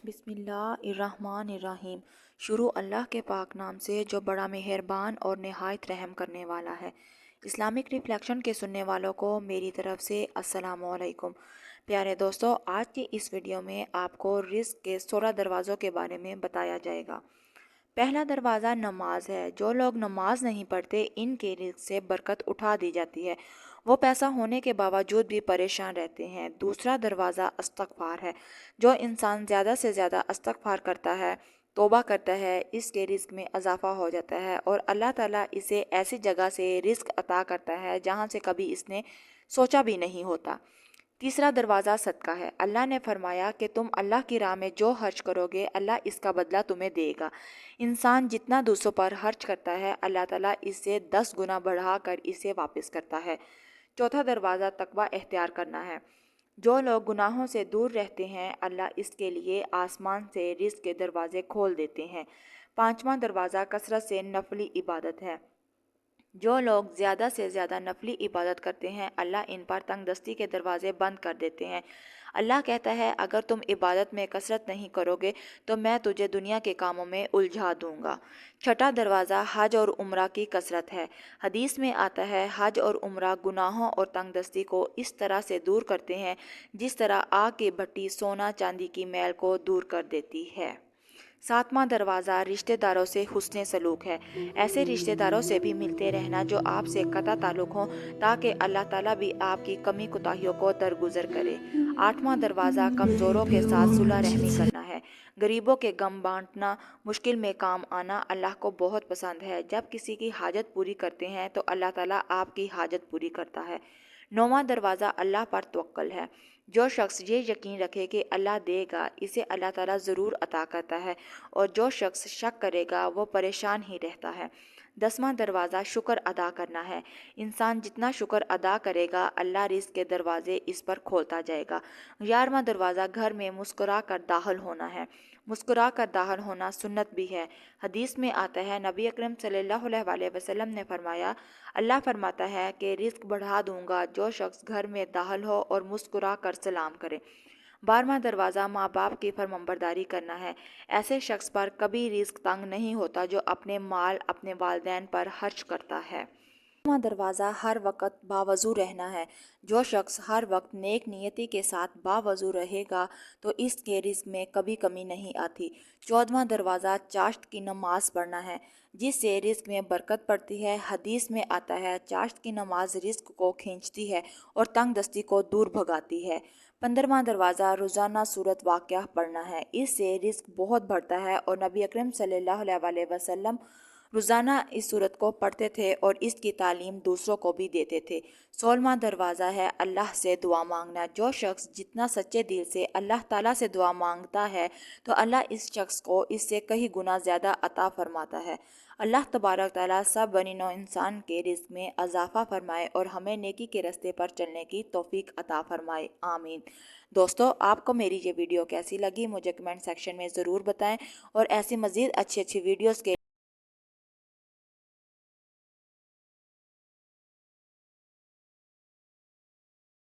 बिस्मिल्लाहिर्रहमानिर्रहीम। शुरू अल्लाह के पाक नाम से जो बड़ा मेहरबान और नहायत रहम करने वाला है। इस्लामिक रिफ्लेक्शन के सुनने वालों को मेरी तरफ से अस्सलामु अलैकुम। प्यारे दोस्तों, आज की इस वीडियो में आपको रिज़्क के 16 दरवाज़ों के बारे में बताया जाएगा। पहला दरवाज़ा नमाज है। जो लोग नमाज नहीं पढ़ते, इनके रिज़्क से बरकत उठा दी जाती है। वो पैसा होने के बावजूद भी परेशान रहते हैं। दूसरा दरवाज़ा इस्तग़फ़ार है। जो इंसान ज़्यादा से ज़्यादा इस्तग़फ़ार करता है, तौबा करता है, इसके रिज़्क में इजाफ़ा हो जाता है और अल्लाह ताला इसे ऐसी जगह से रिज़्क अता करता है जहाँ से कभी इसने सोचा भी नहीं होता। तीसरा दरवाज़ा सदका है। अल्लाह ने फरमाया कि तुम अल्लाह की राह में जो खर्च करोगे, अल्लाह इसका बदला तुम्हें देगा। इंसान जितना दूसरों पर खर्च करता है, अल्लाह ताला इससे 10 गुना बढ़ाकर इसे वापस करता है। चौथा दरवाज़ा तकवा इख्तियार करना है। जो लोग गुनाहों से दूर रहते हैं, अल्लाह इसके लिए आसमान से रिज़्क के दरवाजे खोल देते हैं। पांचवा दरवाज़ा कसरत से नफली इबादत है। जो लोग ज़्यादा से ज़्यादा नफली इबादत करते हैं, अल्लाह इन पर तंगदस्ती के दरवाजे बंद कर देते हैं। अल्लाह कहता है, अगर तुम इबादत में कसरत नहीं करोगे तो मैं तुझे दुनिया के कामों में उलझा दूंगा। छठा दरवाज़ा हज और उम्रा की कसरत है। हदीस में आता है, हज और उम्रा गुनाहों और तंगदस्ती को इस तरह से दूर करते हैं जिस तरह आग की भट्टी सोना चांदी की मैल को दूर कर देती है। सातवां दरवाज़ा रिश्तेदारों से हुस्ने सलूक है। ऐसे रिश्तेदारों से भी मिलते रहना जो आपसे कता ताल्लुक़ हों, ताकि अल्लाह ताला भी आपकी कमी कोताहियों को दरगुजर करे। आठवां दरवाज़ा कमज़ोरों के साथ सुलह रहमी करना है। गरीबों के गम बांटना, मुश्किल में काम आना अल्लाह को बहुत पसंद है। जब किसी की हाजत पूरी करते हैं तो अल्लाह ताला आपकी हाजत पूरी करता है। नौवां दरवाज़ा अल्लाह पर तवक्कुल है। जो शख्स ये यकीन रखे कि अल्लाह देगा, इसे अल्लाह ताला ज़रूर अता करता है, और जो शख्स शक करेगा वो परेशान ही रहता है। 10वां दरवाज़ा शुक्र अदा करना है। इंसान जितना शुक्र अदा करेगा, अल्लाह रिज़्क के दरवाजे इस पर खोलता जाएगा। 11वां दरवाज़ा घर में मुस्कुरा कर दाखिल होना है। मुस्कुरा कर दाखिल होना सुन्नत भी है। हदीस में आता है, नबी अकरम सल्लल्लाहु अलैहि वसल्लम ने फरमाया, अल्लाह फरमाता है कि रिज़्क बढ़ा दूंगा जो शख्स घर में दाखिल हो और मुस्कुरा कर सलाम करे। 12वां दरवाज़ा माँ बाप की फरमाबरदारी करना है। ऐसे शख्स पर कभी रिज़्क तंग नहीं होता जो अपने माल अपने वालिदैन पर खर्च करता है। 13वां दरवाज़ा हर वक्त बावज़ू रहना है। जो शख्स हर वक्त नेक नियति के साथ बावज़ू रहेगा तो इसके रिज़्क में कभी कमी नहीं आती। 14वां दरवाज़ा चाश्त की नमाज पढ़ना है, जिससे रिज़्क में बरकत पड़ती है। हदीस में आता है, चाश्त की नमाज रिज़्क को खींचती है और तंगदस्ती को दूर भगाती है। 15वां दरवाज़ा रोज़ाना सूरत वाक़या पढ़ना है। इससे रिज़्क बहुत बढ़ता है और नबी अकरम सल्लल्लाहु अलैहि वसल्लम रोज़ाना इस सूरत को पढ़ते थे और इसकी तालीम दूसरों को भी देते थे। 16वां दरवाज़ा है अल्लाह से दुआ मांगना। जो शख्स जितना सच्चे दिल से अल्लाह ताला से दुआ मांगता है तो अल्लाह इस शख्स को इससे कई गुना ज़्यादा अता फरमाता है। अल्लाह तबारक ताला सब बनी नौ इंसान के रिज़्क में इजाफ़ा फरमाए और हमें नेकी के रास्ते पर चलने की तौफीक अता फरमाए, आमीन। दोस्तों, आपको मेरी ये वीडियो कैसी लगी मुझे कमेंट सेक्शन में ज़रूर बताएं और ऐसी मज़ीद अच्छी अच्छी वीडियोज़ के